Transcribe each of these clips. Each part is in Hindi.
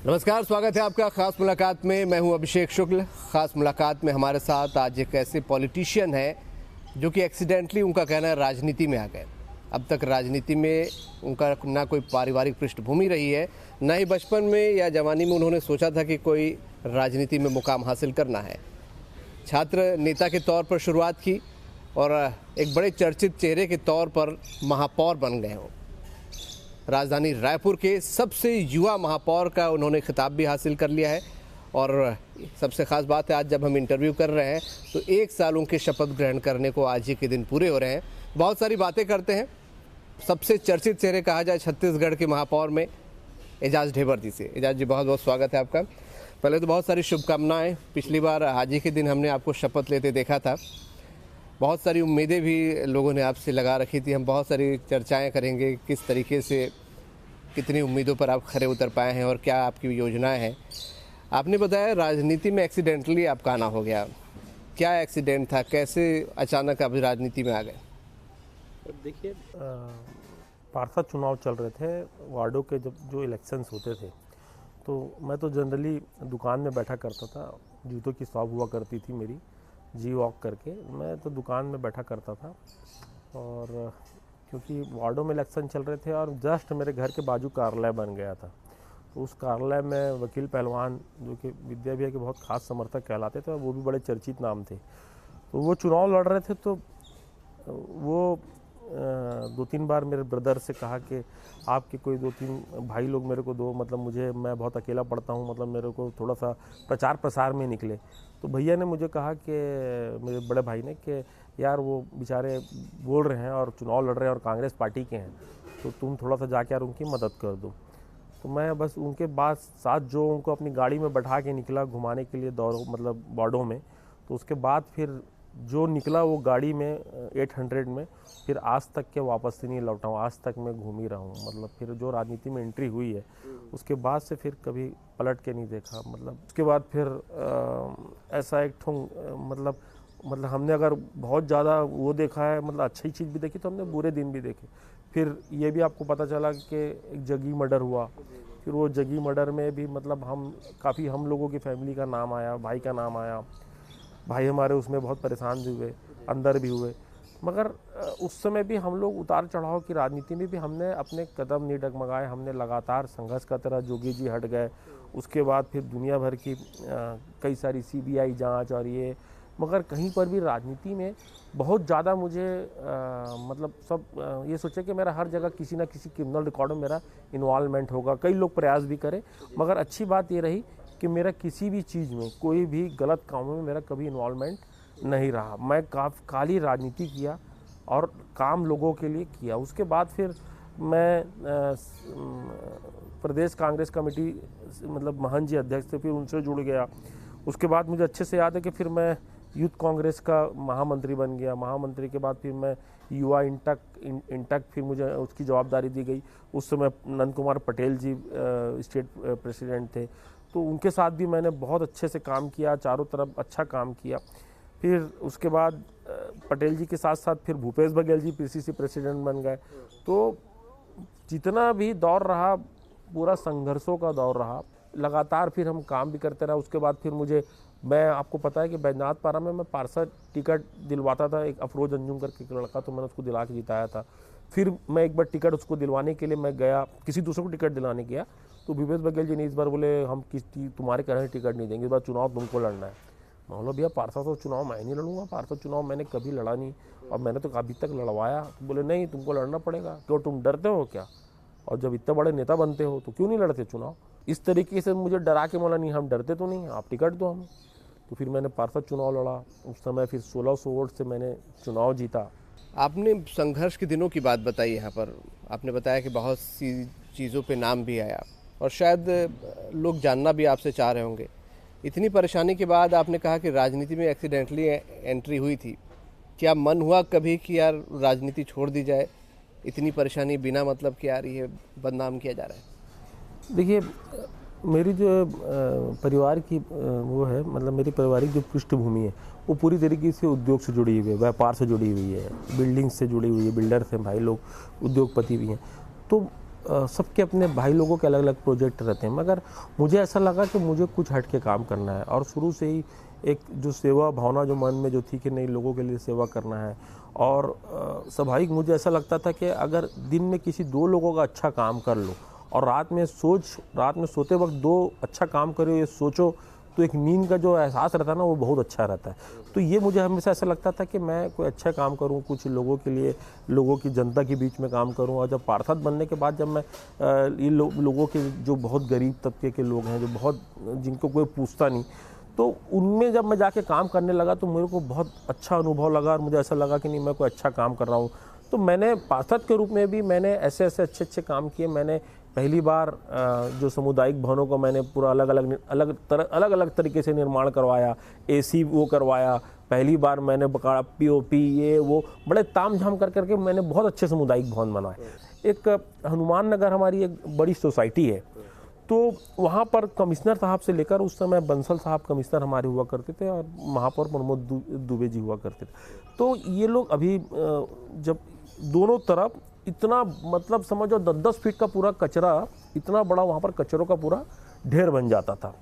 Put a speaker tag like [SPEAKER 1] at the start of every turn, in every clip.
[SPEAKER 1] नमस्कार, स्वागत है आपका खास मुलाकात में। मैं हूं अभिषेक शुक्ल। खास मुलाकात में हमारे साथ आज एक ऐसे पॉलिटिशियन हैं जो कि एक्सीडेंटली, उनका कहना है, राजनीति में आ गए। अब तक राजनीति में उनका ना कोई पारिवारिक पृष्ठभूमि रही है, ना ही बचपन में या जवानी में उन्होंने सोचा था कि कोई राजनीति में मुकाम हासिल करना है। छात्र नेता के तौर पर शुरुआत की और एक बड़े चर्चित चेहरे के तौर पर महापौर बन गए हों। राजधानी रायपुर के सबसे युवा महापौर का उन्होंने खिताब भी हासिल कर लिया है। और सबसे ख़ास बात है, आज जब हम इंटरव्यू कर रहे हैं तो 1 साल उनके शपथ ग्रहण करने को आज ही के दिन पूरे हो रहे हैं। बहुत सारी बातें करते हैं। सबसे चर्चित चेहरे कहा जाए छत्तीसगढ़ के महापौर में एजाज ढेबर जी से। एजाज जी, बहुत बहुत स्वागत है आपका। पहले तो बहुत सारी शुभकामनाएँ। पिछली बार आज ही के दिन हमने आपको शपथ लेते देखा था। बहुत सारी उम्मीदें भी लोगों ने आपसे लगा रखी थी। हम बहुत सारी चर्चाएं करेंगे, किस तरीके से, कितनी उम्मीदों पर आप खरे उतर पाए हैं और क्या आपकी योजनाएं हैं। आपने बताया राजनीति में एक्सीडेंटली आपका आना हो गया। क्या एक्सीडेंट था, कैसे अचानक आप राजनीति में आ गए?
[SPEAKER 2] देखिए, पार्षद चुनाव चल रहे थे, वार्डों के जो इलेक्शंस होते थे, तो मैं तो जनरली दुकान में बैठा करता था। जूतों की शॉप हुआ करती थी मेरी, जी वॉक करके। मैं तो दुकान में बैठा करता था और क्योंकि वार्डों में इलेक्शन चल रहे थे और जस्ट मेरे घर के बाजू कार्यालय बन गया था, तो उस कार्यालय में वकील पहलवान, जो कि विद्या भैया के बहुत खास समर्थक कहलाते थे, वो भी बड़े चर्चित नाम थे, तो वो चुनाव लड़ रहे थे। तो वो 2-3 बार मेरे ब्रदर से कहा कि आपके कोई 2-3 भाई लोग मेरे को दो, मतलब मैं बहुत अकेला पड़ता हूँ, मतलब मेरे को थोड़ा सा प्रचार प्रसार में निकले। तो भैया ने मुझे कहा कि मेरे बड़े भाई ने कि यार वो बेचारे बोल रहे हैं और चुनाव लड़ रहे हैं और कांग्रेस पार्टी के हैं, तो तुम थोड़ा सा जाके यार उनकी मदद कर दो। तो मैं बस उनके बाद साथ जो उनको अपनी गाड़ी में बैठा के निकला घुमाने के लिए दौरों, मतलब वार्डों में। तो उसके बाद फिर जो निकला वो गाड़ी में 800 में, फिर आज तक के वापस से नहीं लौटा हूँ। आज तक मैं घूम ही रहा हूँ। मतलब फिर जो राजनीति में एंट्री हुई है उसके बाद से फिर कभी पलट के नहीं देखा। मतलब उसके बाद फिर ऐसा एक मतलब हमने अगर बहुत ज़्यादा वो देखा है, मतलब अच्छी चीज़ भी देखी, तो हमने बुरे दिन भी देखे। फिर ये भी आपको पता चला कि एक जगी मर्डर हुआ। फिर वो जगी मर्डर में भी मतलब हम लोगों की फैमिली का नाम आया, भाई का नाम आया। भाई हमारे उसमें बहुत परेशान भी हुए, अंदर भी हुए। मगर उस समय भी हम लोग उतार चढ़ाव की राजनीति में भी हमने अपने कदम नहीं डगमगाए। हमने लगातार संघर्ष का तरह, जोगी जी हट गए, उसके बाद फिर दुनिया भर की कई सारी CBI जांच और ये, मगर कहीं पर भी राजनीति में बहुत ज़्यादा मुझे मतलब सब ये सोचे कि मेरा हर जगह किसी ना किसी क्रिमिनल रिकॉर्ड में मेरा इन्वॉल्वमेंट होगा। कई लोग प्रयास भी करें, मगर अच्छी बात ये रही कि मेरा किसी भी चीज़ में, कोई भी गलत कामों में मेरा कभी इन्वॉल्वमेंट नहीं रहा। मैं खाली राजनीति किया और काम लोगों के लिए किया। उसके बाद फिर मैं प्रदेश कांग्रेस कमेटी, मतलब महंत जी अध्यक्ष थे, फिर उनसे जुड़ गया। उसके बाद मुझे अच्छे से याद है कि फिर मैं यूथ कांग्रेस का महामंत्री बन गया। महामंत्री के बाद फिर मैं युवा इंटक फिर मुझे उसकी जवाबदारी दी गई। उस समय नंद कुमार पटेल जी स्टेट प्रेसिडेंट थे, तो उनके साथ भी मैंने बहुत अच्छे से काम किया, चारों तरफ अच्छा काम किया। फिर उसके बाद पटेल जी के साथ साथ फिर भूपेश बघेल जी PCC प्रेसिडेंट बन गए। तो जितना भी दौर रहा, पूरा संघर्षों का दौर रहा। लगातार फिर हम काम भी करते रहा। उसके बाद फिर मैं आपको पता है कि बैजनाथ पारा में मैं पार्षद टिकट दिलवाता था, एक अफरोज अंजुम करके एक लड़का, तो मैंने उसको दिला के जिताया था। फिर मैं एक बार टिकट उसको दिलवाने के लिए मैं गया, किसी दूसरे को टिकट दिलाने गया, तो भूपेश बघेल जी ने इस बार बोले हम तुम्हारे कहने टिकट नहीं देंगे, इस बार चुनाव तुमको लड़ना है। मैं बोला भैया पार्षद तो चुनाव मैं नहीं लड़ूंगा, पार्षद चुनाव मैंने कभी लड़ा नहीं और मैंने तो अभी तक लड़वाया। तो बोले नहीं, तुमको लड़ना पड़ेगा। क्यों, तुम डरते हो क्या? और जब इतने बड़े नेता बनते हो तो क्यों नहीं लड़ते चुनाव? इस तरीके से मुझे डरा के बोला नहीं, हम डरते तो नहीं, आप टिकट दो हमें। तो फिर मैंने पार्षद चुनाव लड़ा। उस समय फिर 1600 वोट से मैंने चुनाव जीता।
[SPEAKER 1] आपने संघर्ष के दिनों की बात बताई यहाँ पर। आपने बताया कि बहुत सी चीज़ों पे नाम भी आया और शायद लोग जानना भी आपसे चाह रहे होंगे। इतनी परेशानी के बाद आपने कहा कि राजनीति में एक्सीडेंटली एंट्री हुई थी। क्या मन हुआ कभी कि यार राजनीति छोड़ दी जाए? इतनी परेशानी बिना मतलब के आ रही है, बदनाम किया जा रहा है।
[SPEAKER 2] देखिए, मेरी जो परिवार की वो है, मतलब मेरी पारिवारिक जो पृष्ठभूमि है वो पूरी तरीके से उद्योग से जुड़ी हुई है, व्यापार से जुड़ी हुई है, बिल्डिंग से जुड़ी हुई है, बिल्डर से भाई लोग, उद्योगपति भी हैं। तो सबके अपने भाई लोगों के अलग अलग प्रोजेक्ट रहते हैं, मगर मुझे ऐसा लगा कि मुझे कुछ हट के काम करना है। और शुरू से ही एक जो सेवा भावना जो मन में जो थी कि नहीं, लोगों के लिए सेवा करना है। और स्वाभाविक मुझे ऐसा लगता था कि अगर दिन में किसी 2 लोगों का अच्छा काम कर लो और रात में सोते वक्त 2 अच्छा काम करो, ये सोचो, तो एक नींद का जो एहसास रहता है ना, वो बहुत अच्छा रहता है। तो ये मुझे हमेशा ऐसा लगता था कि मैं कोई अच्छा काम करूं, कुछ लोगों के लिए, लोगों की जनता के बीच में काम करूं। और जब पार्षद बनने के बाद जब मैं इन लोगों के जो बहुत गरीब तबके के लोग हैं, जो बहुत जिनको कोई पूछता नहीं, तो उनमें जब मैं जाके काम करने लगा तो मेरे को बहुत अच्छा अनुभव लगा और मुझे ऐसा लगा कि नहीं, मैं कोई अच्छा काम कर रहा हूँ। तो मैंने पार्षद के रूप में भी मैंने ऐसे अच्छे काम किए। मैंने पहली बार जो सामुदायिक भवनों को मैंने पूरा अलग अलग तरीके से निर्माण करवाया, AC वो करवाया। पहली बार मैंने बकाया POP ये वो बड़े तामझाम करके मैंने बहुत अच्छे सामुदायिक भवन बनाए। एक हनुमान नगर हमारी एक बड़ी सोसाइटी है, तो वहाँ पर कमिश्नर साहब से लेकर उस समय बंसल साहब कमिश्नर हमारे हुआ करते थे और महापौर प्रमोद दुबे जी हुआ करते थे। तो ये लोग अभी जब दोनों तरफ इतना मतलब समझो 10-10 फीट का पूरा कचरा, इतना बड़ा वहाँ पर कचरों का पूरा ढेर बन जाता था,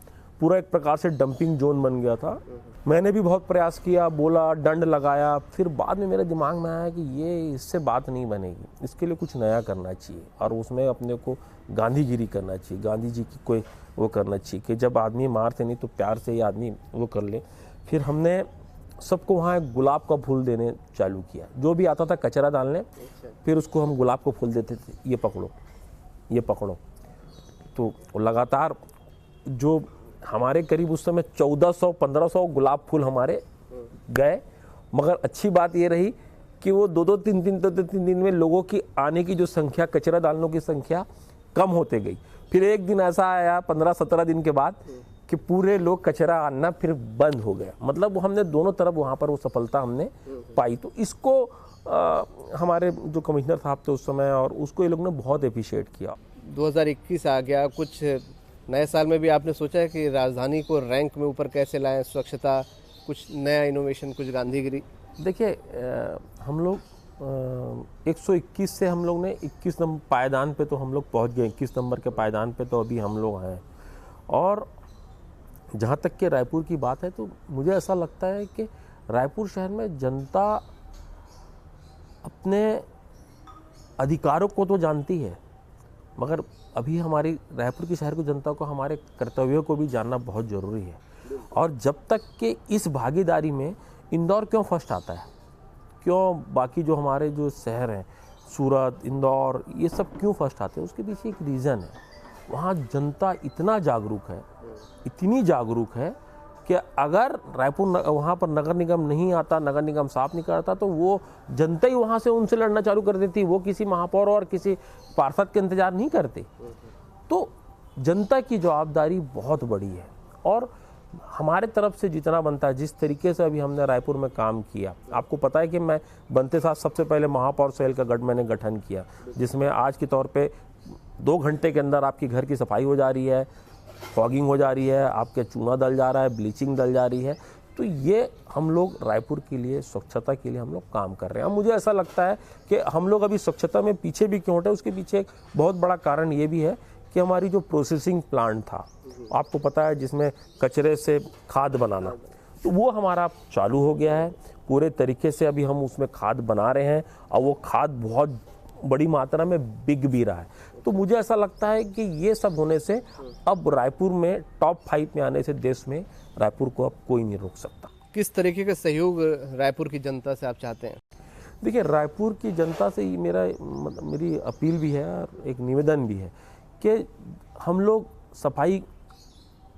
[SPEAKER 2] पूरा एक प्रकार से डंपिंग जोन बन गया था। मैंने भी बहुत प्रयास किया, बोला, दंड लगाया। फिर बाद में मेरे दिमाग में आया कि ये इससे बात नहीं बनेगी, इसके लिए कुछ नया करना चाहिए और उसमें अपने को गांधीगिरी करना चाहिए, गांधी जी की कोई वो करना चाहिए कि जब आदमी मारते नहीं तो प्यार से ही आदमी वो कर ले। फिर हमने सबको वहाँ एक गुलाब का फूल देने चालू किया, जो भी आता था कचरा डालने, फिर उसको हम गुलाब का फूल देते थे, ये पकड़ो। तो लगातार जो हमारे करीब उस समय 1400-1500 गुलाब फूल हमारे गए। मगर अच्छी बात ये रही कि वो 2-3 दिन में लोगों की आने की जो संख्या, कचरा डालने की संख्या कम होते गई। फिर एक दिन ऐसा आया 15-17 दिन के बाद कि पूरे लोग कचरा आना फिर बंद हो गया। मतलब वो हमने दोनों तरफ वहाँ पर वो सफलता हमने पाई। तो इसको हमारे जो कमिश्नर साहब थे उस समय और उसको ये लोग ने बहुत अप्रिशिएट किया।
[SPEAKER 1] 2021 आ गया, कुछ नए साल में भी आपने सोचा है कि राजधानी को रैंक में ऊपर कैसे लाएं, स्वच्छता, कुछ नया इनोवेशन, कुछ गांधीगिरी?
[SPEAKER 2] देखिए हम लोग 121 से हम लोग ने 21 नंबर पायदान पे तो हम लोग पहुँच गए। 21 नंबर के पायदान पे तो अभी हम लोग हैं। और जहाँ तक कि रायपुर की बात है, तो मुझे ऐसा लगता है कि रायपुर शहर में जनता अपने अधिकारों को तो जानती है, मगर अभी हमारी रायपुर की शहर की जनता को हमारे कर्तव्यों को भी जानना बहुत ज़रूरी है। और जब तक कि इस भागीदारी में इंदौर क्यों फर्स्ट आता है, क्यों बाकी जो हमारे जो शहर हैं, सूरत, इंदौर, ये सब क्यों फर्स्ट आते हैं, उसके पीछे एक रीज़न है। वहाँ जनता इतना जागरूक है, इतनी जागरूक है कि अगर रायपुर वहाँ पर नगर निगम नहीं आता, नगर निगम साफ नहीं करता, तो वो जनता ही वहाँ से उनसे लड़ना चालू कर देती। वो किसी महापौर और किसी पार्षद के इंतजार नहीं करते। तो जनता की जवाबदारी बहुत बड़ी है और हमारे तरफ से जितना बनता है, जिस तरीके से अभी हमने रायपुर में काम किया, आपको पता है कि मैं बनते साथ सबसे पहले महापौर सेल का मैंने गठन किया, जिसमें आज के तौर पे 2 घंटे के अंदर आपकी घर की सफाई हो जा रही है, फॉगिंग हो जा रही है, आपके चूना डल जा रहा है, ब्लीचिंग डल जा रही है। तो ये हम लोग रायपुर के लिए, स्वच्छता के लिए हम लोग काम कर रहे हैं। मुझे ऐसा लगता है कि हम लोग अभी स्वच्छता में पीछे भी क्यों हटे, उसके पीछे एक बहुत बड़ा कारण ये भी है कि हमारी जो प्रोसेसिंग प्लांट था, आपको पता है, जिसमें कचरे से खाद बनाना, तो वो हमारा चालू हो गया है पूरे तरीके से। अभी हम उसमें खाद बना रहे हैं और वो खाद बहुत बड़ी मात्रा में बिक भी रहा है। तो मुझे ऐसा लगता है कि ये सब होने से अब रायपुर में टॉप 5 में आने से देश में रायपुर को अब कोई नहीं रोक सकता।
[SPEAKER 1] किस तरीके का सहयोग रायपुर की जनता से आप चाहते हैं?
[SPEAKER 2] देखिए, रायपुर की जनता से मेरी अपील भी है और एक निवेदन भी है कि हम लोग सफाई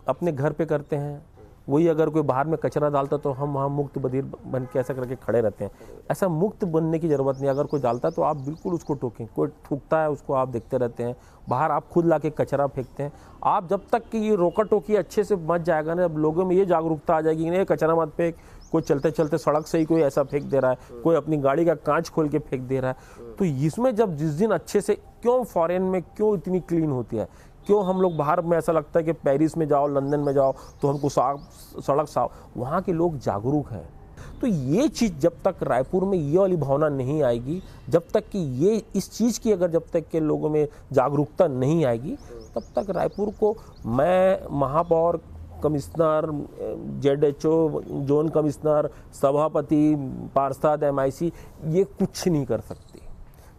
[SPEAKER 2] अपने घर पे करते हैं, वही अगर कोई बाहर में कचरा डालता तो हम वहाँ मुक्त बधिर बन के ऐसा करके खड़े रहते हैं। ऐसा मुक्त बनने की ज़रूरत नहीं। अगर कोई डालता है तो आप बिल्कुल उसको टोकें, कोई थूकता है उसको आप देखते रहते हैं, बाहर आप खुद लाके कचरा फेंकते हैं। आप जब तक कि ये रोका टोकी अच्छे से मच जाएगा ना, अब लोगों में ये जागरूकता आ जाएगी कि नहीं कचरा मत फेंक, कोई चलते चलते सड़क से ही कोई ऐसा फेंक दे रहा है, कोई अपनी गाड़ी का कांच खोल के फेंक दे रहा है, तो इसमें जब जिस दिन अच्छे से, क्यों फॉरेन में क्यों इतनी क्लीन होती है, क्यों हम लोग बाहर में ऐसा लगता है कि पेरिस में जाओ, लंदन में जाओ तो हमको साफ सड़क साफ, वहाँ के लोग जागरूक हैं। तो ये चीज़ जब तक रायपुर में ये वाली भावना नहीं आएगी, जब तक कि ये इस चीज़ की अगर जब तक के लोगों में जागरूकता नहीं आएगी, तब तक रायपुर को मैं महापौर, कमिश्नर, ZHO, जोन कमिश्नर, सभापति, पार्षद, MIC ये कुछ नहीं कर सकते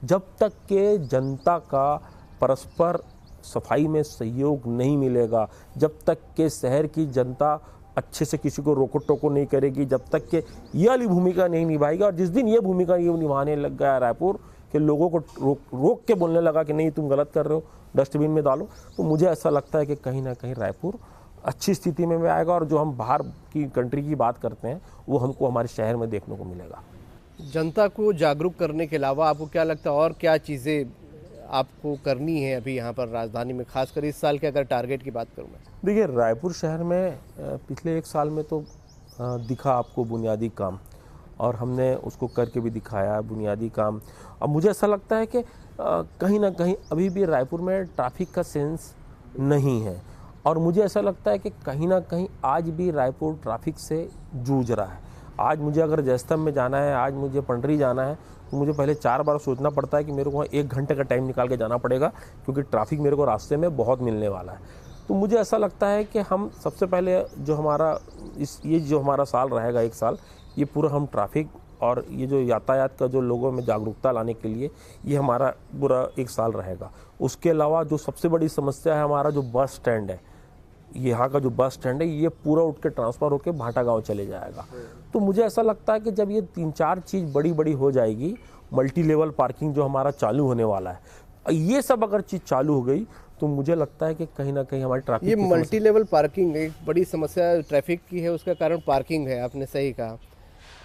[SPEAKER 2] जब तक के जनता का परस्पर सफाई में सहयोग नहीं मिलेगा, जब तक के शहर की जनता अच्छे से किसी को रोको टोको नहीं करेगी, जब तक के ये वाली भूमिका नहीं निभाएगा। और जिस दिन ये भूमिका ये निभाने लग गया रायपुर के लोगों को रोक के बोलने लगा कि नहीं तुम गलत कर रहे हो, डस्टबिन में डालो, तो मुझे ऐसा लगता है कि कहीं ना कहीं रायपुर अच्छी स्थिति में आएगा और जो हम बाहर की कंट्री की बात करते हैं वो हमको हमारे शहर में देखने को मिलेगा।
[SPEAKER 1] जनता को जागरूक करने के अलावा आपको क्या लगता है और क्या चीज़ें आपको करनी है अभी यहाँ पर राजधानी में, खासकर इस साल के अगर टारगेट की बात करूँ मैं?
[SPEAKER 2] देखिए, रायपुर शहर में पिछले 1 साल में तो दिखा आपको बुनियादी काम, और हमने उसको करके भी दिखाया बुनियादी काम। अब मुझे ऐसा लगता है कि कहीं ना कहीं अभी भी रायपुर में ट्रैफिक का सेंस नहीं है, और मुझे ऐसा लगता है कि कहीं ना कहीं आज भी रायपुर ट्रैफिक से जूझ रहा है। आज मुझे अगर जयस्तंभ में जाना है, आज मुझे पंडरी जाना है, तो मुझे पहले 4 बार सोचना पड़ता है कि मेरे को वहाँ 1 घंटे का टाइम निकाल के जाना पड़ेगा, क्योंकि ट्रैफिक मेरे को रास्ते में बहुत मिलने वाला है। तो मुझे ऐसा लगता है कि हम सबसे पहले जो हमारा ये जो हमारा साल रहेगा 1 साल, ये पूरा हम ट्रैफिक और ये जो यातायात का जो लोगों में जागरूकता लाने के लिए ये हमारा पूरा 1 साल रहेगा। उसके अलावा जो सबसे बड़ी समस्या है हमारा जो बस स्टैंड है, यहाँ का जो बस स्टैंड है, ये पूरा उठ के ट्रांसफ़र होकर भाटा गाँव चले जाएगा। तो मुझे ऐसा लगता है कि जब ये 3-4 चीज़ बड़ी हो जाएगी, मल्टी लेवल पार्किंग जो हमारा चालू होने वाला है, ये सब अगर चीज़ चालू हो गई तो मुझे लगता है कि कहीं ना कहीं हमारी ट्रैफिक,
[SPEAKER 1] ये मल्टी लेवल पार्किंग एक बड़ी समस्या ट्रैफिक की है, उसका कारण पार्किंग है, आपने सही कहा।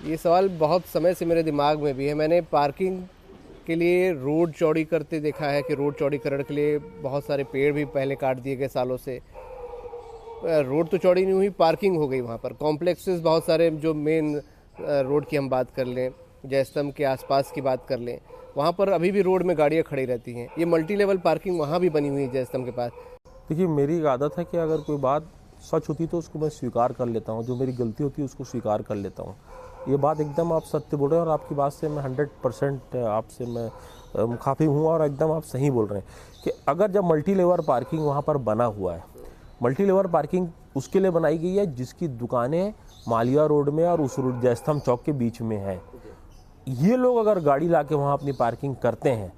[SPEAKER 1] ये सवाल बहुत समय से मेरे दिमाग में भी है। मैंने पार्किंग के लिए रोड चौड़ी करते देखा है कि रोड चौड़ीकरण के लिए बहुत सारे पेड़ भी पहले काट दिए गए सालों से। रोड तो चौड़ी नहीं हुई, पार्किंग हो गई वहाँ पर। कॉम्प्लेक्सेस बहुत सारे, जो मेन रोड की हम बात कर लें, जयस्तंभ के आसपास की बात कर लें, वहाँ पर अभी भी रोड में गाड़ियाँ खड़ी रहती हैं। ये मल्टी लेवल पार्किंग वहाँ भी बनी हुई है जयस्तंभ के पास।
[SPEAKER 2] देखिए, मेरी एक आदत है कि अगर कोई बात सच होती तो उसको मैं स्वीकार कर लेता हूँ, जो मेरी गलती होती है उसको स्वीकार कर लेता हूँ। ये बात एकदम आप सत्य बोल रहे हैं और आपकी बात से मैं 100% आपसे मैं मुखाफी हूँ और एकदम आप सही बोल रहे हैं कि अगर जब मल्टी लेवल पार्किंग वहाँ पर बना हुआ है, मल्टी लेवल पार्किंग उसके लिए बनाई गई है जिसकी दुकानें मालिया रोड में और उस जयस्तंभ चौक के बीच में है। ये लोग अगर गाड़ी लाके वहाँ अपनी पार्किंग करते हैं,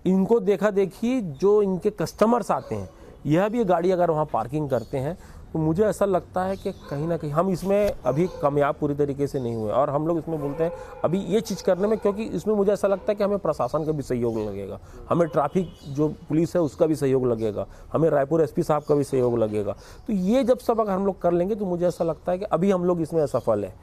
[SPEAKER 2] इनको देखा देखी जो इनके कस्टमर्स आते हैं, यह भी गाड़ी अगर वहाँ पार्किंग करते हैं, तो मुझे ऐसा लगता है कि कहीं ना कहीं हम इसमें अभी कामयाब पूरी तरीके से नहीं हुए। और हम लोग इसमें बोलते हैं अभी ये चीज़ करने में, क्योंकि इसमें मुझे ऐसा लगता है कि हमें प्रशासन का भी सहयोग लगेगा, हमें ट्रैफिक जो पुलिस है उसका भी सहयोग लगेगा, हमें रायपुर SP साहब का भी सहयोग लगेगा। तो ये जब सब अगर हम लोग कर लेंगे तो मुझे ऐसा लगता है कि अभी हम लोग इसमें असफल है।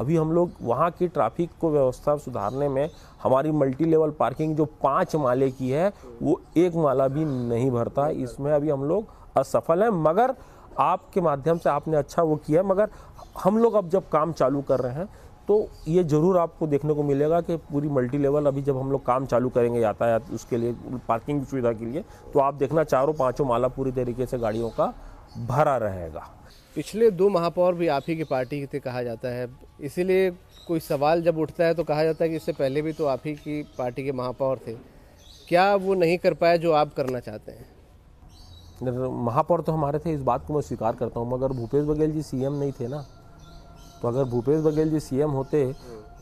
[SPEAKER 2] अभी हम लोग वहाँ की ट्रैफिक को व्यवस्था सुधारने में हमारी मल्टी लेवल पार्किंग जो 5 माले की है वो 1 माला भी नहीं भरता, इसमें अभी हम लोग असफल हैं। मगर आपके माध्यम से आपने अच्छा वो किया, मगर हम लोग अब जब काम चालू कर रहे हैं तो ये ज़रूर आपको देखने को मिलेगा कि पूरी मल्टी लेवल अभी जब हम लोग काम चालू करेंगे यातायात उसके लिए पार्किंग की सुविधा के लिए, तो आप देखना 4-5 माला पूरी तरीके से गाड़ियों का भरा रहेगा।
[SPEAKER 1] पिछले 2 महापौर भी आप ही की पार्टी के थे कहा जाता है, इसीलिए कोई सवाल जब उठता है तो कहा जाता है कि इससे पहले भी तो आप ही की पार्टी के महापौर थे, क्या वो नहीं कर पाए जो आप करना चाहते हैं?
[SPEAKER 2] महापौर तो हमारे थे, इस बात को मैं स्वीकार करता हूँ, मगर भूपेश बघेल जी CM नहीं थे ना। तो अगर भूपेश बघेल जी CM होते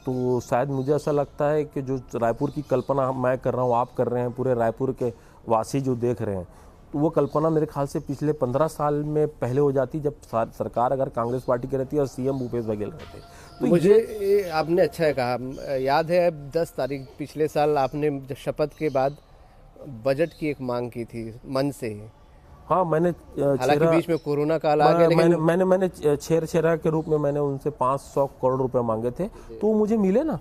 [SPEAKER 2] तो शायद मुझे ऐसा लगता है कि जो रायपुर की कल्पना मैं कर रहा हूँ, आप कर रहे हैं, पूरे रायपुर के वासी जो देख रहे हैं, तो वो कल्पना मेरे ख्याल से पिछले 15 साल में पहले हो जाती, जब सरकार अगर कांग्रेस पार्टी की रहती और CM भूपेश बघेल रहते। तो
[SPEAKER 1] मुझे आपने अच्छा कहा, याद है 10 तारीख पिछले साल आपने शपथ के बाद बजट की एक मांग की थी मन से।
[SPEAKER 2] हाँ, मैंने
[SPEAKER 1] हालांकि बीच में कोरोना काल आ गया, लेकिन
[SPEAKER 2] मैंने छेरा के रूप में मैंने उनसे 500 करोड़ रुपए मांगे थे, तो वो मुझे मिले ना।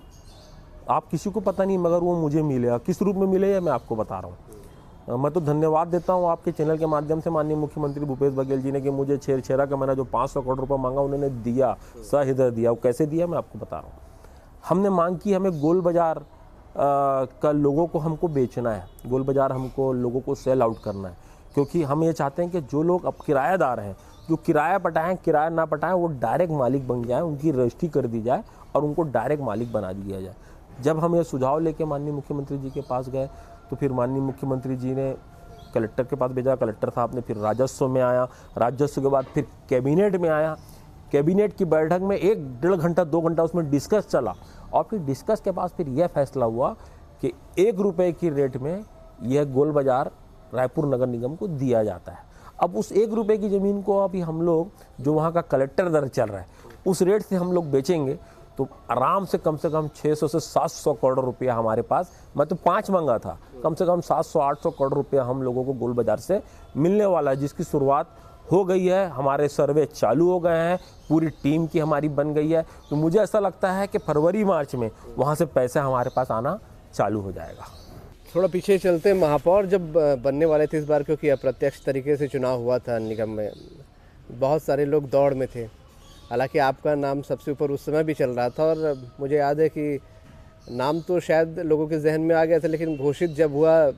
[SPEAKER 2] आप किसी को पता नहीं, मगर वो मुझे मिले। किस रूप में मिले मैं आपको बता रहा हूँ। मैं तो धन्यवाद देता हूँ आपके चैनल के माध्यम से माननीय मुख्यमंत्री भूपेश बघेल जी ने कि मुझे छेरा का मैंने जो 500 करोड़ रुपये मांगा उन्होंने दिया, सहृदय दिया। वो कैसे दिया मैं आपको बता रहा हूँ। हमने मांग की, हमें गोल बाजार का लोगों को हमको बेचना है, गोल बाजार हमको लोगों को सेल आउट करना है, क्योंकि हम ये चाहते हैं कि जो लोग अब किराएदार हैं जो किराया पटाएं, किराया ना पटाएं, वो डायरेक्ट मालिक बन जाए, उनकी रजिस्ट्री कर दी जाए और उनको डायरेक्ट मालिक बना दिया जाए। जब हम ये सुझाव लेके माननीय मुख्यमंत्री जी के पास गए तो फिर माननीय मुख्यमंत्री जी ने कलेक्टर के पास भेजा, कलेक्टर साहब ने फिर राजस्व में आया, राजस्व के बाद फिर कैबिनेट में आया। कैबिनेट की बैठक में 1-1.5 घंटा 2 घंटा उसमें डिस्कस चला और फिर डिस्कस के पास फिर यह फैसला हुआ कि 1 रुपये की रेट में यह गोल बाजार रायपुर नगर निगम को दिया जाता है। अब उस 1 रुपये की ज़मीन को अभी हम लोग, जो वहाँ का कलेक्टर दर चल रहा है, उस रेट से हम लोग बेचेंगे तो आराम से कम 600 से 700 करोड़ रुपया हमारे पास, मैं तो 5 मांगा था, कम से कम 700-800 करोड़ रुपया हम लोगों को गोल बाजार से मिलने वाला है, जिसकी शुरुआत हो गई है। हमारे सर्वे चालू हो गए हैं, पूरी टीम की हमारी बन गई है। तो मुझे ऐसा लगता है कि फरवरी-मार्च में वहाँ से पैसा हमारे पास आना चालू हो जाएगा।
[SPEAKER 1] थोड़ा पीछे चलते हैं। महापौर जब बनने वाले थे इस बार, क्योंकि अप्रत्यक्ष तरीके से चुनाव हुआ था निगम में, बहुत सारे लोग दौड़ में थे, हालांकि आपका नाम सबसे ऊपर उस समय भी चल रहा था और मुझे याद है कि नाम तो शायद लोगों के जहन में आ गया था, लेकिन घोषित जब हुआ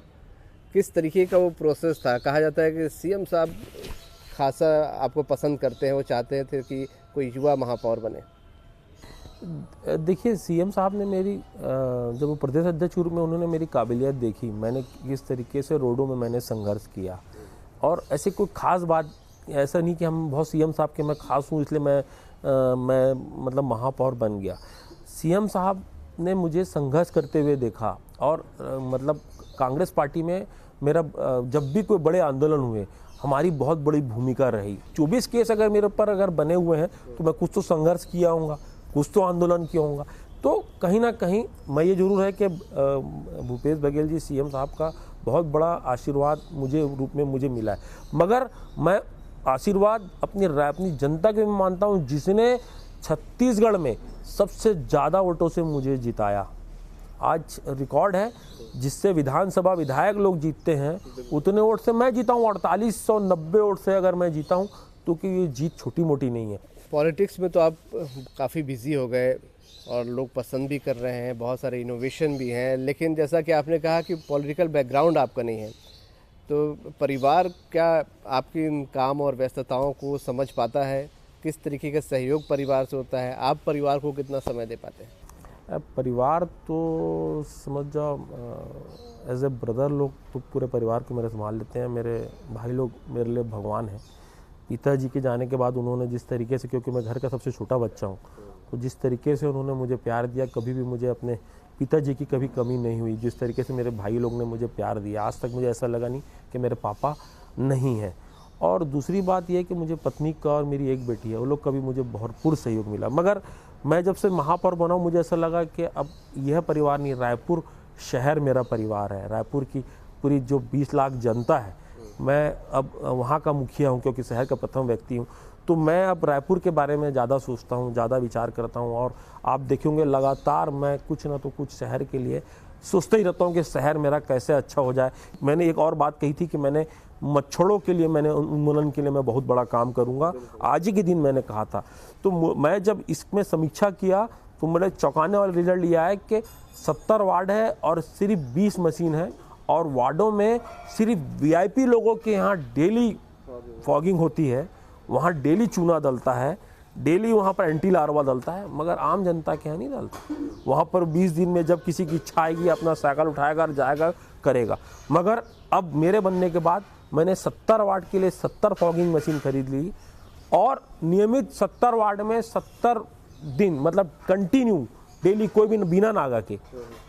[SPEAKER 1] किस तरीके का वो प्रोसेस था? कहा जाता है कि सीएम साहब खासा आपको पसंद करते हैं, वो चाहते थे कि कोई युवा महापौर बने।
[SPEAKER 2] देखिए, सीएम साहब ने मेरी जब वो प्रदेश अध्यक्ष रूप में उन्होंने मेरी काबिलियत देखी, मैंने किस तरीके से रोडों में मैंने संघर्ष किया, और ऐसे कोई ख़ास बात ऐसा नहीं कि हम बहुत सीएम साहब के मैं खास हूँ इसलिए मैं मतलब महापौर बन गया। सीएम साहब ने मुझे संघर्ष करते हुए देखा और मतलब कांग्रेस पार्टी में मेरा जब भी कोई बड़े आंदोलन हुए हमारी बहुत बड़ी भूमिका रही। 24 केस अगर मेरे ऊपर अगर बने हुए हैं तो मैं कुछ तो संघर्ष किया होऊंगा, कुछ तो आंदोलन किया होऊंगा। तो कहीं ना कहीं मैं ये जरूर है कि भूपेश बघेल जी सीएम साहब का बहुत बड़ा आशीर्वाद मुझे रूप में मुझे मिला है, मगर मैं आशीर्वाद अपनी जनता के में मानता हूँ, जिसने छत्तीसगढ़ में सबसे ज़्यादा वोटों से मुझे जिताया। आज रिकॉर्ड है, जिससे विधानसभा विधायक लोग जीतते हैं उतने वोट से मैं जीता हूँ। 4890 वोट से अगर मैं जीता हूँ तो कि ये जीत छोटी मोटी नहीं है।
[SPEAKER 1] पॉलिटिक्स में तो आप काफ़ी बिजी हो गए और लोग पसंद भी कर रहे हैं, बहुत सारे इनोवेशन भी हैं, लेकिन जैसा कि आपने कहा कि पॉलिटिकल बैकग्राउंड आपका नहीं है, तो परिवार क्या आपकी इन काम और व्यस्तताओं को समझ पाता है? किस तरीके का सहयोग परिवार से होता है? आप परिवार को कितना समय दे पाते हैं?
[SPEAKER 2] परिवार तो समझ जाओ एज ए ब्रदर, लोग तो पूरे परिवार को मेरे संभाल लेते हैं। मेरे भाई लोग मेरे लिए भगवान हैं। पिताजी के जाने के बाद उन्होंने जिस तरीके से, क्योंकि मैं घर का सबसे छोटा बच्चा हूँ, तो जिस तरीके से उन्होंने मुझे प्यार दिया, कभी भी मुझे अपने पिताजी की कभी कमी नहीं हुई। जिस तरीके से मेरे भाई लोग ने मुझे प्यार दिया, आज तक मुझे ऐसा लगा नहीं कि मेरे पापा नहीं हैं। और दूसरी बात यह है कि मुझे पत्नी का और मेरी एक बेटी है, वो लोग का भी मुझे भरपूर सहयोग मिला। मगर मैं जब से महापौर बना हूँ मुझे ऐसा लगा कि अब यह परिवार नहीं, रायपुर शहर मेरा परिवार है। रायपुर की पूरी जो 20 लाख जनता है, मैं अब वहाँ का मुखिया हूँ, क्योंकि शहर का प्रथम व्यक्ति हूँ। तो मैं अब रायपुर के बारे में ज़्यादा सोचता हूँ, ज़्यादा विचार करता हूँ, और आप देखेंगे लगातार मैं कुछ ना तो कुछ शहर के लिए सोचते ही रहता हूँ कि शहर मेरा कैसे अच्छा हो जाए। मैंने एक और बात कही थी कि मैंने मच्छरों के लिए, मैंने उन्मूलन के लिए मैं बहुत बड़ा काम करूँगा, आज ही के दिन मैंने कहा था। तो मैं जब इसमें समीक्षा किया तो मेरे चौंकाने वाला रिजल्ट ये आया कि 70 वार्ड है और सिर्फ 20 मशीन है, और वार्डों में सिर्फ वीआईपी लोगों के यहाँ डेली फॉगिंग होती है, वहाँ डेली चूना डलता है, डेली वहाँ पर एंटी लार्वा डलता है, मगर आम जनता के यहाँ नहीं डलता। वहाँ पर 20 दिन में जब किसी की इच्छा आएगी अपना साइकिल उठाएगा और जाएगा करेगा। मगर अब मेरे बनने के बाद मैंने 70 वार्ड के लिए 70 फॉगिंग मशीन खरीद ली, और नियमित 70 वार्ड में 70 दिन मतलब कंटिन्यू डेली, कोई भी बिना नागा के,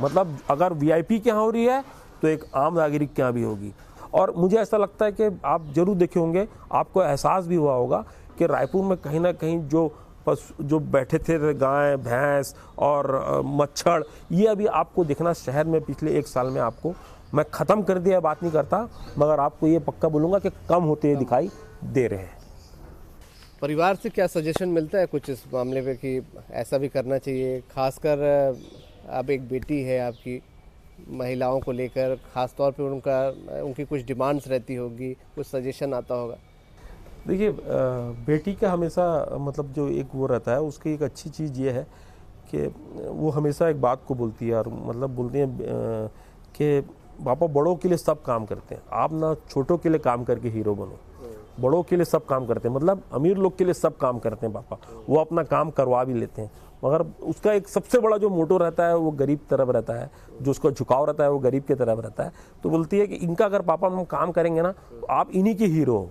[SPEAKER 2] मतलब अगर वीआईपी के यहाँ हो रही है तो एक आम नागरिक के यहाँ भी होगी। और मुझे ऐसा लगता है कि आप जरूर देखे होंगे, आपको एहसास भी हुआ होगा कि रायपुर में कहीं ना कहीं जो बैठे थे गाय भैंस और मच्छर, ये अभी आपको देखना शहर में पिछले 1 साल में आपको, मैं ख़त्म कर दिया बात नहीं करता, मगर आपको ये पक्का बोलूँगा कि कम होते हुए दिखाई दे रहे हैं।
[SPEAKER 1] परिवार से क्या सजेशन मिलता है कुछ इस मामले में कि ऐसा भी करना चाहिए? खासकर अब एक बेटी है आपकी, महिलाओं को लेकर ख़ास तौर पे उनकी कुछ डिमांड्स रहती होगी, कुछ सजेशन आता होगा?
[SPEAKER 2] देखिए, बेटी का हमेशा मतलब जो एक वो रहता है, उसकी एक अच्छी चीज़ ये है कि वो हमेशा एक बात को बोलती है, और मतलब बोलती है कि पापा बड़ों के लिए सब काम करते हैं, आप ना छोटों के लिए काम करके हीरो बनो। बड़ों के लिए सब काम करते हैं, मतलब अमीर लोग के लिए सब काम करते हैं पापा, वो अपना काम करवा भी लेते हैं, मगर उसका एक सबसे बड़ा जो मोटो रहता है वो गरीब तरफ रहता है, जो उसका झुकाव रहता है वो गरीब की तरफ रहता है। तो बोलती है कि इनका अगर पापा हम काम करेंगे ना तो आप इन्हीं की हीरो हो।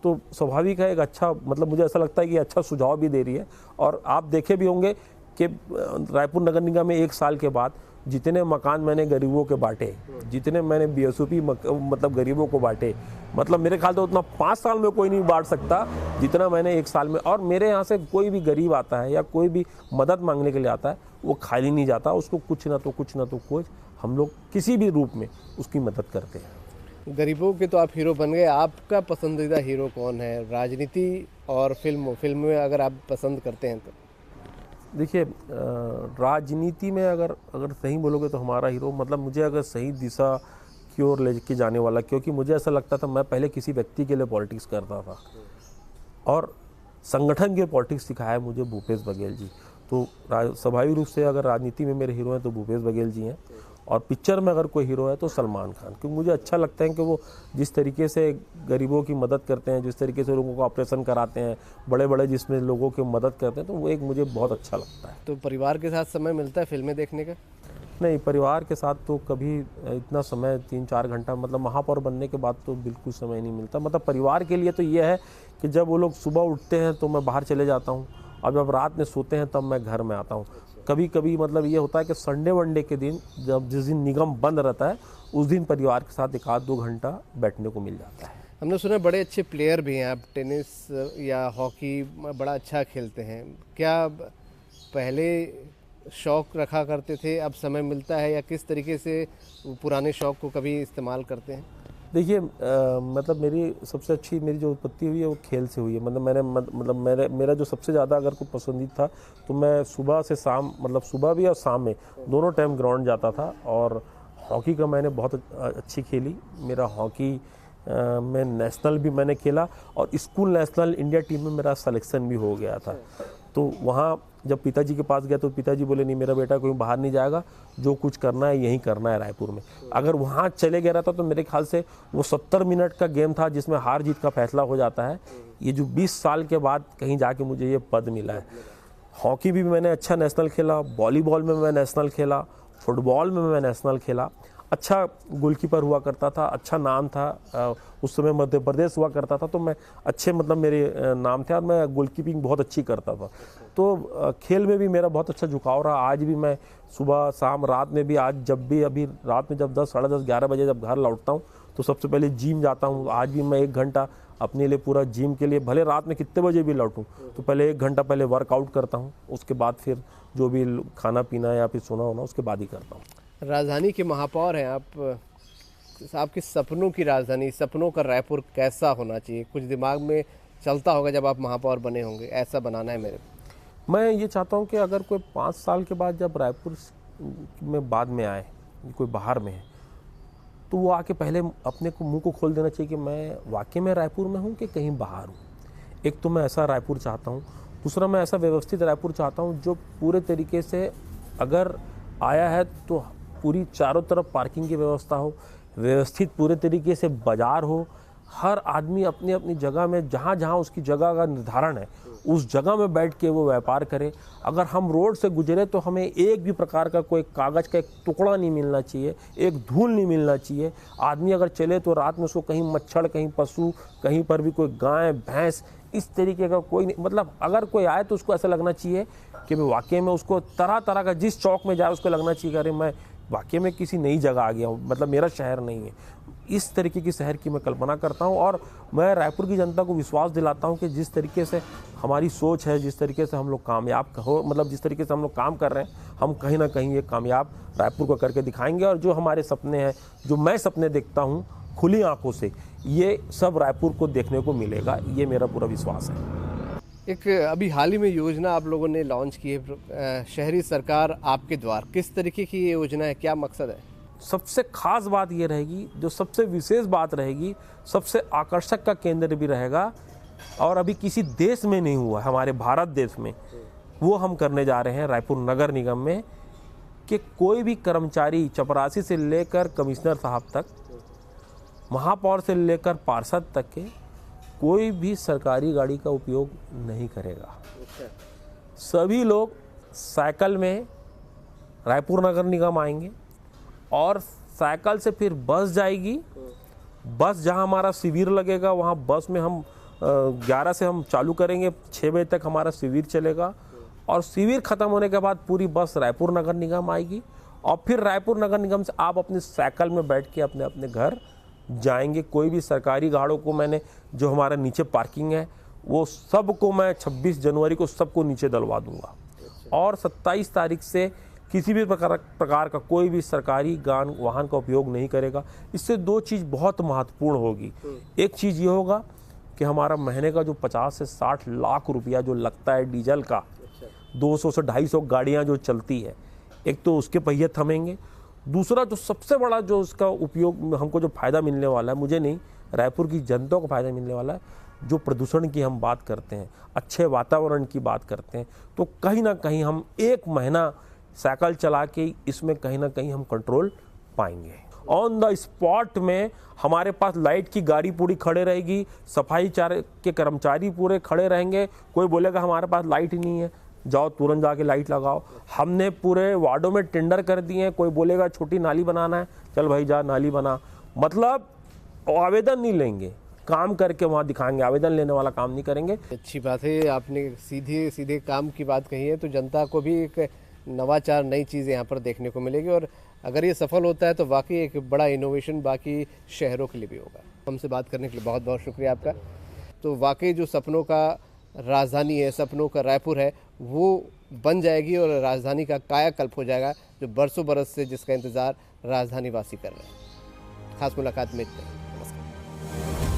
[SPEAKER 2] तो स्वाभाविक है, एक अच्छा, मतलब मुझे ऐसा लगता है कि अच्छा सुझाव भी दे रही है। और आप देखे भी होंगे कि रायपुर नगर निगम में 1 साल के बाद जितने मकान मैंने गरीबों के बांटे, जितने मैंने BSOP मतलब गरीबों को बांटे, मतलब मेरे ख्याल से उतना 5 साल में कोई नहीं बांट सकता जितना मैंने 1 साल में। और मेरे यहाँ से कोई भी गरीब आता है या कोई भी मदद मांगने के लिए आता है, वो खाली नहीं जाता, उसको कुछ ना तो कुछ हम लोग किसी भी रूप में उसकी मदद करते हैं।
[SPEAKER 1] गरीबों के तो आप हीरो बन गए, आपका पसंदीदा हीरो कौन है? राजनीति और फिल्म में अगर आप पसंद करते हैं तो?
[SPEAKER 2] देखिए, राजनीति में अगर सही बोलोगे तो हमारा हीरो, मतलब मुझे अगर सही दिशा की ओर लेके जाने वाला, क्योंकि मुझे ऐसा लगता था मैं पहले किसी व्यक्ति के लिए पॉलिटिक्स करता था और संगठन के पॉलिटिक्स सिखाया मुझे भूपेश बघेल जी। तो स्वाभाविक रूप से अगर राजनीति में मेरे हीरो हैं तो भूपेश बघेल जी हैं, और पिक्चर में अगर कोई हीरो है तो सलमान खान, क्योंकि मुझे अच्छा लगता है कि वो जिस तरीके से गरीबों की मदद करते हैं, जिस तरीके से लोगों को ऑपरेशन कराते हैं, बड़े बड़े जिसमें लोगों की मदद करते हैं, तो वो एक मुझे बहुत अच्छा लगता है।
[SPEAKER 1] तो परिवार के साथ समय मिलता है फिल्में देखने का?
[SPEAKER 2] नहीं, परिवार के साथ तो कभी इतना समय 3-4 घंटा, मतलब महापौर बनने के बाद तो बिल्कुल समय नहीं मिलता। मतलब परिवार के लिए तो ये है कि जब वो लोग सुबह उठते हैं तो मैं बाहर चले जाता हूँ, और जब रात में सोते हैं तब मैं घर में आता हूँ। कभी कभी मतलब ये होता है कि संडे वनडे के दिन, जब जिस दिन निगम बंद रहता है, उस दिन परिवार के साथ 1-2 घंटा बैठने को मिल जाता है।
[SPEAKER 1] हमने सुना बड़े अच्छे प्लेयर भी हैं आप, टेनिस या हॉकी बड़ा अच्छा खेलते हैं। क्या पहले शौक़ रखा करते थे, अब समय मिलता है, या किस तरीके से पुराने शौक़ को कभी इस्तेमाल करते हैं?
[SPEAKER 2] देखिए, मतलब मेरी सबसे अच्छी मेरी जो उत्पत्ति हुई है वो खेल से हुई है। मतलब मेरा जो सबसे ज़्यादा अगर कोई पसंदीदा था तो मैं सुबह से शाम, मतलब सुबह भी और शाम में दोनों टाइम ग्राउंड जाता था। और हॉकी का मैंने बहुत अच्छी खेली। मेरा हॉकी में नेशनल भी मैंने खेला, और स्कूल नेशनल इंडिया टीम में मेरा सिलेक्शन भी हो गया था। तो वहाँ जब पिताजी के पास गया तो पिताजी बोले नहीं, मेरा बेटा कोई बाहर नहीं जाएगा, जो कुछ करना है यहीं करना है रायपुर में। अगर वहाँ चले गया रहता तो मेरे ख्याल से वो 70 मिनट का गेम था जिसमें हार जीत का फैसला हो जाता है। ये जो 20 साल के बाद कहीं जाके मुझे ये पद मिला है। हॉकी भी मैंने अच्छा नेशनल खेला, वॉलीबॉल में मैं नेशनल खेला, फुटबॉल में मैं नेशनल खेला, अच्छा गोलकीपर हुआ करता था, अच्छा नाम था। उस समय मध्य प्रदेश हुआ करता था, तो मैं अच्छे, मतलब मेरे नाम थे, और मैं गोलकीपिंग बहुत अच्छी करता था। तो खेल में भी मेरा बहुत अच्छा झुकाव रहा। आज भी मैं सुबह शाम रात में भी, आज जब भी अभी रात में जब 10, साढ़े 10, 11 बजे जब घर लौटता हूँ तो सबसे पहले जिम जाता हूँ। आज भी मैं 1 घंटा अपने लिए पूरा जिम के लिए, भले रात में कितने बजे भी लौटूँ, तो पहले 1 घंटा पहले वर्कआउट करता हूँ, उसके बाद फिर जो भी खाना पीना या फिर सोना होना उसके बाद ही करता हूँ।
[SPEAKER 1] राजधानी के महापौर हैं आप, आपके सपनों की राजधानी, सपनों का रायपुर कैसा होना चाहिए? कुछ दिमाग में चलता होगा जब आप महापौर बने होंगे, ऐसा बनाना है मेरे को।
[SPEAKER 2] मैं ये चाहता हूँ कि अगर कोई 5 साल के बाद जब रायपुर में बाद में आए, कोई बाहर में है, तो वो आके पहले अपने को मुंह को खोल देना चाहिए कि मैं वाकई में रायपुर में हूँ कि कहीं बाहर हूँ। एक तो मैं ऐसा रायपुर चाहता हूँ, दूसरा मैं ऐसा व्यवस्थित रायपुर चाहता हूँ जो पूरे तरीके से अगर आया है तो पूरी चारों तरफ पार्किंग की व्यवस्था हो, व्यवस्थित पूरे तरीके से बाजार हो, हर आदमी अपनी अपनी जगह में, जहाँ जहाँ उसकी जगह का निर्धारण है उस जगह में बैठ के वो व्यापार करे। अगर हम रोड से गुजरे तो हमें एक भी प्रकार का कोई कागज़ का एक टुकड़ा नहीं मिलना चाहिए, एक धूल नहीं मिलना चाहिए। आदमी अगर चले तो रात में उसको कहीं मच्छर, कहीं पशु, कहीं पर भी कोई गाय भैंस, इस तरीके का कोई नहीं, मतलब अगर कोई आए तो उसको ऐसा लगना चाहिए कि मैं वाकई में, उसको तरह तरह का, जिस चौक में जाए उसको लगना चाहिए कि अरे मैं वाकई में किसी नई जगह आ गया हूँ, मतलब मेरा शहर नहीं है। इस तरीके की शहर की मैं कल्पना करता हूँ, और मैं रायपुर की जनता को विश्वास दिलाता हूँ कि जिस तरीके से हमारी सोच है, जिस तरीके से हम लोग कामयाब हो, मतलब जिस तरीके से हम लोग काम कर रहे हैं, हम कहीं ना कहीं ये कामयाब रायपुर को करके दिखाएंगे। और जो हमारे सपने हैं, जो मैं सपने देखता हूँ खुली आंखों से, ये सब रायपुर को देखने को मिलेगा, ये मेरा पूरा विश्वास है।
[SPEAKER 1] एक अभी हाल ही में योजना आप लोगों ने लॉन्च की है, शहरी सरकार आपके द्वार, किस तरीके की ये योजना है, क्या मकसद है?
[SPEAKER 2] सबसे खास बात ये रहेगी, जो सबसे विशेष बात रहेगी, सबसे आकर्षक का केंद्र भी रहेगा, और अभी किसी देश में नहीं हुआ, हमारे भारत देश में, वो हम करने जा रहे हैं रायपुर नगर निगम में, कि कोई भी कर्मचारी, चपरासी से लेकर कमिश्नर साहब तक, महापौर से लेकर पार्षद तक के, कोई भी सरकारी गाड़ी का उपयोग नहीं करेगा। सभी लोग साइकिल में रायपुर नगर निगम आएंगे और साइकिल से फिर बस जाएगी। बस जहां हमारा शिविर लगेगा वहां बस में हम 11 से हम चालू करेंगे, 6 बजे तक हमारा शिविर चलेगा और शिविर खत्म होने के बाद पूरी बस रायपुर नगर निगम आएगी और फिर रायपुर नगर निगम से आप अपनी साइकिल में बैठ के अपने अपने घर जाएंगे। कोई भी सरकारी गाड़ियों को मैंने जो हमारा नीचे पार्किंग है वो सबको मैं 26 जनवरी को सबको नीचे डलवा दूंगा और 27 तारीख से किसी भी प्रकार का कोई भी सरकारी वाहन का उपयोग नहीं करेगा। इससे दो चीज़ बहुत महत्वपूर्ण होगी। एक चीज़ ये होगा कि हमारा महीने का जो 50 से 60 लाख रुपया जो लगता है डीजल का, 200 से 250 गाड़ियाँ जो चलती है, एक तो उसके पहिए थमेंगे। दूसरा जो सबसे बड़ा जो उसका उपयोग हमको जो फ़ायदा मिलने वाला है, मुझे नहीं, रायपुर की जनता को फ़ायदा मिलने वाला है, जो प्रदूषण की हम बात करते हैं, अच्छे वातावरण की बात करते हैं, तो कहीं ना कहीं हम 1 महीना साइकिल चला के इसमें कहीं ना कहीं हम कंट्रोल पाएंगे। ऑन द स्पॉट में हमारे पास लाइट की गाड़ी पूरी खड़े रहेगी, सफाई के कर्मचारी पूरे खड़े रहेंगे। कोई बोलेगा हमारे पास लाइट ही नहीं है, जाओ तुरंत जाके लाइट लगाओ। हमने पूरे वार्डों में टेंडर कर दिए हैं। कोई बोलेगा छोटी नाली बनाना है, चल भाई जा नाली बना। मतलब आवेदन नहीं लेंगे, काम करके वहाँ दिखाएंगे, आवेदन लेने वाला काम नहीं करेंगे।
[SPEAKER 1] अच्छी बात है, आपने सीधे सीधे काम की बात कही है, तो जनता को भी एक नवाचार, नई चीज़ यहाँ पर देखने को मिलेगी और अगर ये सफल होता है तो वाकई एक बड़ा इनोवेशन बाकी शहरों के लिए भी होगा। हमसे बात करने के लिए बहुत बहुत शुक्रिया आपका। तो वाकई जो सपनों का राजधानी है, सपनों का रायपुर है, वो बन जाएगी और राजधानी का कायाकल्प हो जाएगा, जो बरसों बरस से जिसका इंतज़ार राजधानी वासी कर रहे हैं। खास मुलाकात में इतना ही। नमस्कार।